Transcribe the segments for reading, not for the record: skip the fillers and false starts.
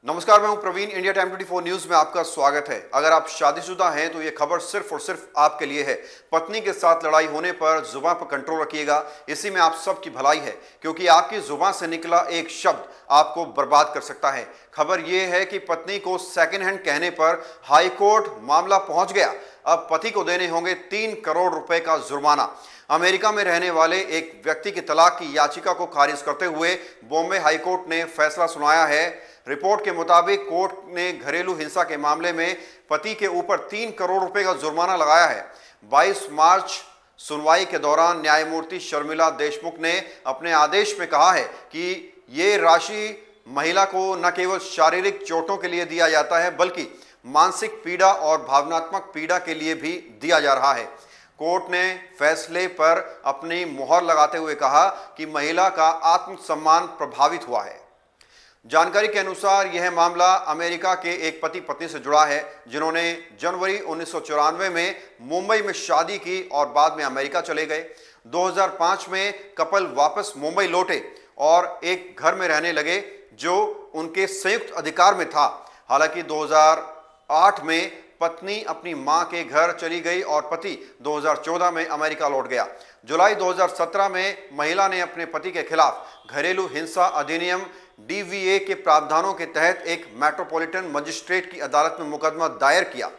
नमस्कार, मैं हूं प्रवीण। इंडिया टाइम 24 न्यूज में आपका स्वागत है। अगर आप शादीशुदा हैं तो यह खबर सिर्फ और सिर्फ आपके लिए है। पत्नी के साथ लड़ाई होने पर जुबान पर कंट्रोल रखिएगा, इसी में आप सबकी भलाई है, क्योंकि आपकी जुबान से निकला एक शब्द आपको बर्बाद कर सकता है। खबर यह है कि पत्नी को सेकंड हैंड कहने पर हाई कोर्ट मामला पहुंच गया। अब पति को देने होंगे 3 करोड़ रुपए का जुर्माना। अमेरिका में रहने वाले एक व्यक्ति की तलाक की याचिका को खारिज करते हुए बॉम्बे हाईकोर्ट ने फैसला सुनाया है। रिपोर्ट के मुताबिक कोर्ट ने घरेलू हिंसा के मामले में पति के ऊपर 3 करोड़ रुपए का जुर्माना लगाया है। 22 मार्च सुनवाई के दौरान न्यायमूर्ति शर्मिला देशमुख ने अपने आदेश में कहा है कि ये राशि महिला को न केवल शारीरिक चोटों के लिए दिया जाता है, बल्कि मानसिक पीड़ा और भावनात्मक पीड़ा के लिए भी दिया जा रहा है। कोर्ट ने फैसले पर अपनी मुहर लगाते हुए कहा कि महिला का आत्मसम्मान प्रभावित हुआ है। जानकारी के अनुसार यह मामला अमेरिका के एक पति पत्नी से जुड़ा है, जिन्होंने जनवरी 1994 में मुंबई में शादी की और बाद में अमेरिका चले गए। 2005 में कपल वापस मुंबई लौटे और एक घर में रहने लगे जो उनके संयुक्त अधिकार में था। हालांकि 2008 में पत्नी अपनी मां के घर चली गई और पति 2014 में अमेरिका लौट गया। जुलाई 2017 में महिला ने अपने पति के खिलाफ घरेलू हिंसा अधिनियम DVA के प्रावधानों के तहत एक मेट्रोपॉलिटन मजिस्ट्रेट की अदालत में मुकदमा दायर किया।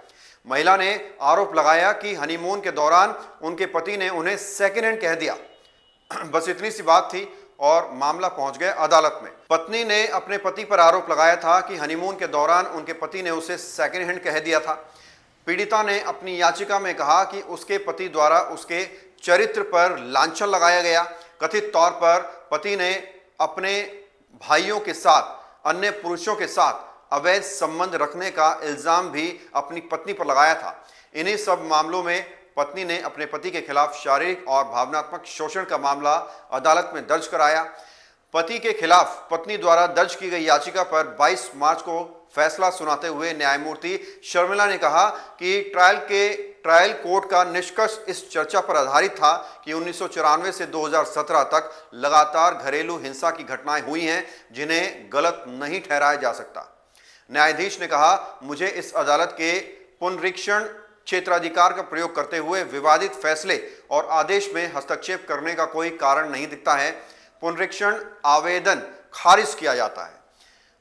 महिला ने आरोप लगाया कि हनीमून के दौरान उनके पति ने उन्हें सेकेंड हैंड कह दिया। बस इतनी सी बात थी और मामला पहुंच गया अदालत में। पत्नी ने अपने पति पर आरोप लगाया था कि हनीमून के दौरान उनके पति ने उसे सेकेंड हैंड कह दिया था। पीड़िता ने अपनी याचिका में कहा कि उसके पति द्वारा उसके चरित्र पर लांछन लगाया गया। कथित तौर पर पति ने अपने भाइयों के साथ अन्य पुरुषों के साथ अवैध संबंध रखने का इल्जाम भी अपनी पत्नी पर लगाया था। इन्हीं सब मामलों में पत्नी ने अपने पति के खिलाफ शारीरिक और भावनात्मक शोषण का मामला अदालत में दर्ज कराया। पति के खिलाफ पत्नी द्वारा दर्ज की गई याचिका पर 22 मार्च को फैसला सुनाते हुए न्यायमूर्ति शर्मिला ने कहा कि ट्रायल कोर्ट का निष्कर्ष इस चर्चा पर आधारित था कि 1994 से 2017 तक लगातार घरेलू हिंसा की घटनाएं हुई हैं, जिन्हें गलत नहीं ठहराया जा सकता। न्यायाधीश ने कहा, मुझे इस अदालत के पुनरीक्षण क्षेत्राधिकार का प्रयोग करते हुए विवादित फैसले और आदेश में हस्तक्षेप करने का कोई कारण नहीं दिखता है। पुनरीक्षण आवेदन खारिज किया जाता है।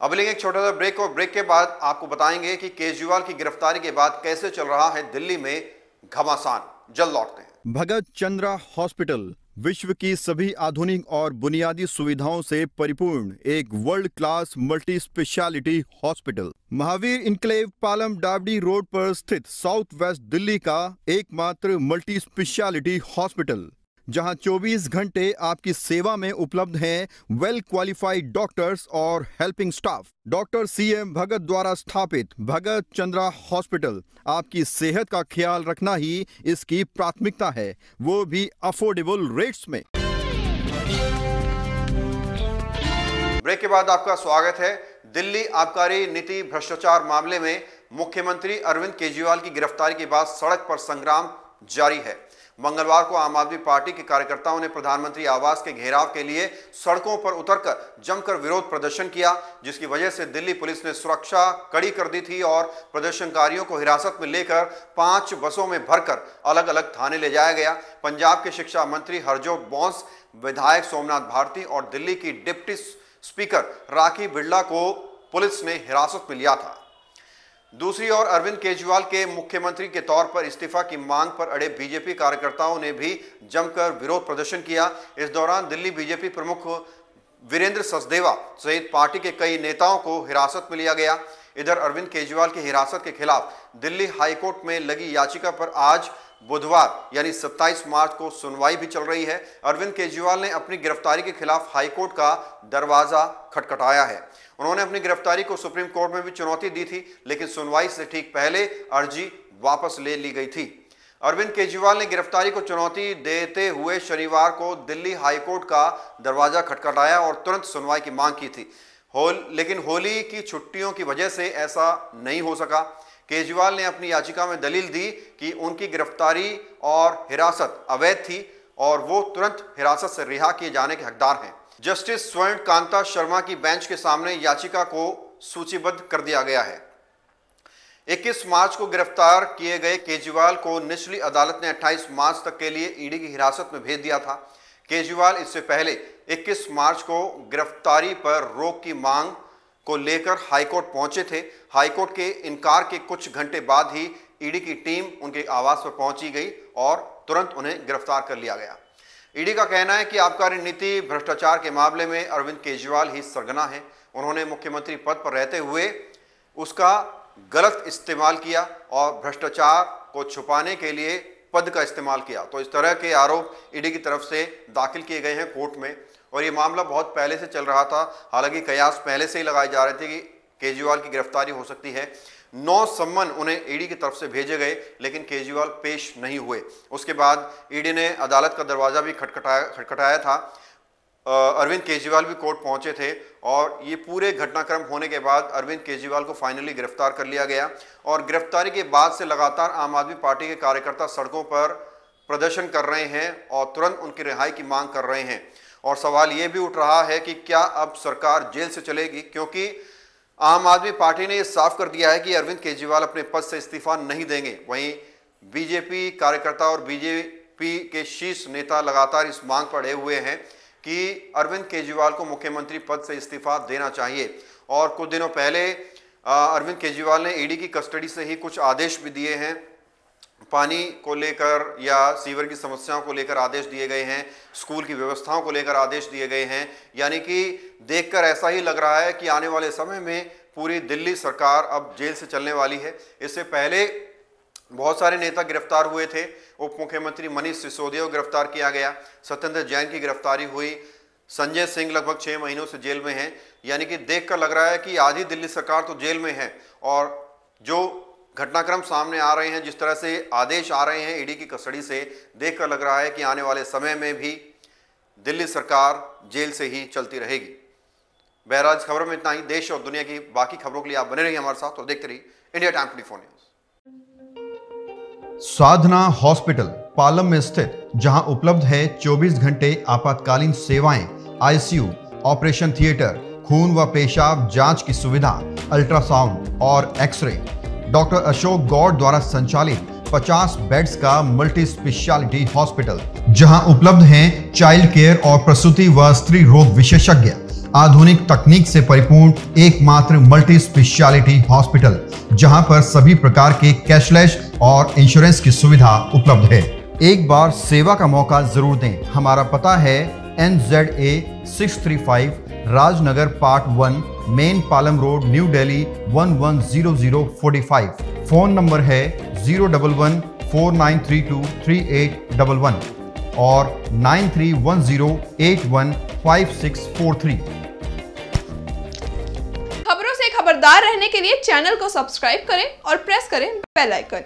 अब लेंगे एक छोटा सा ब्रेक और ब्रेक के बाद आपको बताएंगे कि केजरीवाल की गिरफ्तारी के बाद कैसे चल रहा है दिल्ली में घमासान। जल्द लौटते हैं। भगत चंद्रा हॉस्पिटल विश्व की सभी आधुनिक और बुनियादी सुविधाओं से परिपूर्ण एक world class multi speciality hospital Mahavir enclave Palam Dabri road पर स्थित साउथ वेस्ट दिल्ली का एकमात्र मल्टी स्पेशलिटी हॉस्पिटल, जहां 24 घंटे आपकी सेवा में उपलब्ध हैं वेल क्वालिफाइड डॉक्टर्स और हेल्पिंग स्टाफ। डॉक्टर CM भगत द्वारा स्थापित भगत चंद्रा हॉस्पिटल आपकी सेहत का ख्याल रखना ही इसकी प्राथमिकता है, वो भी अफोर्डेबल रेट्स में। ब्रेक के बाद आपका स्वागत है। दिल्ली आबकारी नीति भ्रष्टाचार मामले में मुख्यमंत्री अरविंद केजरीवाल की गिरफ्तारी के बाद सड़क पर संग्राम जारी है। मंगलवार को आम आदमी पार्टी के कार्यकर्ताओं ने प्रधानमंत्री आवास के घेराव के लिए सड़कों पर उतरकर जमकर विरोध प्रदर्शन किया, जिसकी वजह से दिल्ली पुलिस ने सुरक्षा कड़ी कर दी थी और प्रदर्शनकारियों को हिरासत में लेकर 5 बसों में भरकर अलग अलग थाने ले जाया गया। पंजाब के शिक्षा मंत्री हरजोत बॉन्स, विधायक सोमनाथ भारती और दिल्ली की डिप्टी स्पीकर राखी बिड़ला को पुलिस ने हिरासत में लिया था। दूसरी ओर अरविंद केजरीवाल के मुख्यमंत्री के तौर पर इस्तीफा की मांग पर अड़े बीजेपी कार्यकर्ताओं ने भी जमकर विरोध प्रदर्शन किया। इस दौरान दिल्ली बीजेपी प्रमुख वीरेंद्र सचदेवा सहित पार्टी के कई नेताओं को हिरासत में लिया गया। इधर अरविंद केजरीवाल की हिरासत के खिलाफ दिल्ली हाईकोर्ट में लगी याचिका पर आज बुधवार यानी 27 मार्च को सुनवाई भी चल रही है। अरविंद केजरीवाल ने अपनी गिरफ्तारी के खिलाफ हाईकोर्ट का दरवाजा खटखटाया है। उन्होंने अपनी गिरफ्तारी को सुप्रीम कोर्ट में भी चुनौती दी थी, लेकिन सुनवाई से ठीक पहले अर्जी वापस ले ली गई थी। अरविंद केजरीवाल ने गिरफ्तारी को चुनौती देते हुए शनिवार को दिल्ली हाईकोर्ट का दरवाजा खटखटाया और तुरंत सुनवाई की मांग की थी। लेकिन होली की छुट्टियों की वजह से ऐसा नहीं हो सका। केजरीवाल ने अपनी याचिका में दलील दी कि उनकी गिरफ्तारी और हिरासत अवैध थी और वो तुरंत हिरासत से रिहा किए जाने के हकदार हैं। जस्टिस स्वर्ण कांता शर्मा की बेंच के सामने याचिका को सूचीबद्ध कर दिया गया है। 21 मार्च को गिरफ्तार किए गए केजरीवाल को निचली अदालत ने 28 मार्च तक के लिए ईडी की हिरासत में भेज दिया था। केजरीवाल इससे पहले 21 मार्च को गिरफ्तारी पर रोक की मांग को लेकर हाईकोर्ट पहुंचे थे। हाईकोर्ट के इनकार के कुछ घंटे बाद ही ईडी की टीम उनके आवास पर पहुंची गई और तुरंत उन्हें गिरफ्तार कर लिया गया। ईडी का कहना है कि आबकारी नीति भ्रष्टाचार के मामले में अरविंद केजरीवाल ही सरगना है। उन्होंने मुख्यमंत्री पद पर रहते हुए उसका गलत इस्तेमाल किया और भ्रष्टाचार को छुपाने के लिए पद का इस्तेमाल किया। तो इस तरह के आरोप ईडी की तरफ से दाखिल किए गए हैं कोर्ट में और ये मामला बहुत पहले से चल रहा था। हालांकि कयास पहले से ही लगाए जा रहे थे कि केजरीवाल की गिरफ्तारी हो सकती है। 9 सम्मन उन्हें ईडी की तरफ से भेजे गए, लेकिन केजरीवाल पेश नहीं हुए। उसके बाद ईडी ने अदालत का दरवाजा भी खटखटाया था। अरविंद केजरीवाल भी कोर्ट पहुंचे थे और ये पूरे घटनाक्रम होने के बाद अरविंद केजरीवाल को फाइनली गिरफ्तार कर लिया गया। और गिरफ्तारी के बाद से लगातार आम आदमी पार्टी के कार्यकर्ता सड़कों पर प्रदर्शन कर रहे हैं और तुरंत उनकी रिहाई की मांग कर रहे हैं। और सवाल ये भी उठ रहा है कि क्या अब सरकार जेल से चलेगी, क्योंकि आम आदमी पार्टी ने यह साफ कर दिया है कि अरविंद केजरीवाल अपने पद से इस्तीफा नहीं देंगे। वहीं बीजेपी कार्यकर्ता और बीजेपी के शीर्ष नेता लगातार इस मांग पर अड़े हुए हैं कि अरविंद केजरीवाल को मुख्यमंत्री पद से इस्तीफा देना चाहिए। और कुछ दिनों पहले अरविंद केजरीवाल ने ईडी की कस्टडी से ही कुछ आदेश भी दिए हैं। पानी को लेकर या सीवर की समस्याओं को लेकर आदेश दिए गए हैं, स्कूल की व्यवस्थाओं को लेकर आदेश दिए गए हैं। यानी कि देखकर ऐसा ही लग रहा है कि आने वाले समय में पूरी दिल्ली सरकार अब जेल से चलने वाली है। इससे पहले बहुत सारे नेता गिरफ्तार हुए थे। उप मुख्यमंत्री मनीष सिसोदिया को गिरफ्तार किया गया, सत्येंद्र जैन की गिरफ्तारी हुई, संजय सिंह लगभग 6 महीनों से जेल में हैं। यानी कि देखकर लग रहा है कि आधी दिल्ली सरकार तो जेल में है। और जो घटनाक्रम सामने आ रहे हैं, जिस तरह से आदेश आ रहे हैं ईडी की कस्टडी से, देखकर लग रहा है कि आने वाले समय में भी दिल्ली सरकार जेल से ही चलती रहेगी। बहरहाल इस खबर में इतना ही। देश और दुनिया की बाकी खबरों के लिए आप बने रहिए हमारे साथ और देखते रहिए इंडिया टाइम 24 न्यूज। साधना हॉस्पिटल पालम में स्थित, जहां उपलब्ध है 24 घंटे आपातकालीन सेवाएं, आईसीयू, ऑपरेशन थिएटर, खून व पेशाब जांच की सुविधा, अल्ट्रासाउंड और एक्सरे। डॉक्टर अशोक गौड़ द्वारा संचालित 50 बेड्स का मल्टी स्पेशलिटी हॉस्पिटल, जहां उपलब्ध हैं चाइल्ड केयर और प्रसूति व स्त्री रोग विशेषज्ञ। आधुनिक तकनीक से परिपूर्ण एकमात्र मल्टी स्पेशलिटी हॉस्पिटल, जहां पर सभी प्रकार के कैशलेस और इंश्योरेंस की सुविधा उपलब्ध है। एक बार सेवा का मौका जरूर दें। हमारा पता है NZA 635 Rajnagar part 1, main Palam road, new Delhi 110045। Phone number है 01149323811 और 9310815643। खबरों से खबरदार रहने के लिए चैनल को सब्सक्राइब करें और प्रेस करें बेल आइकन।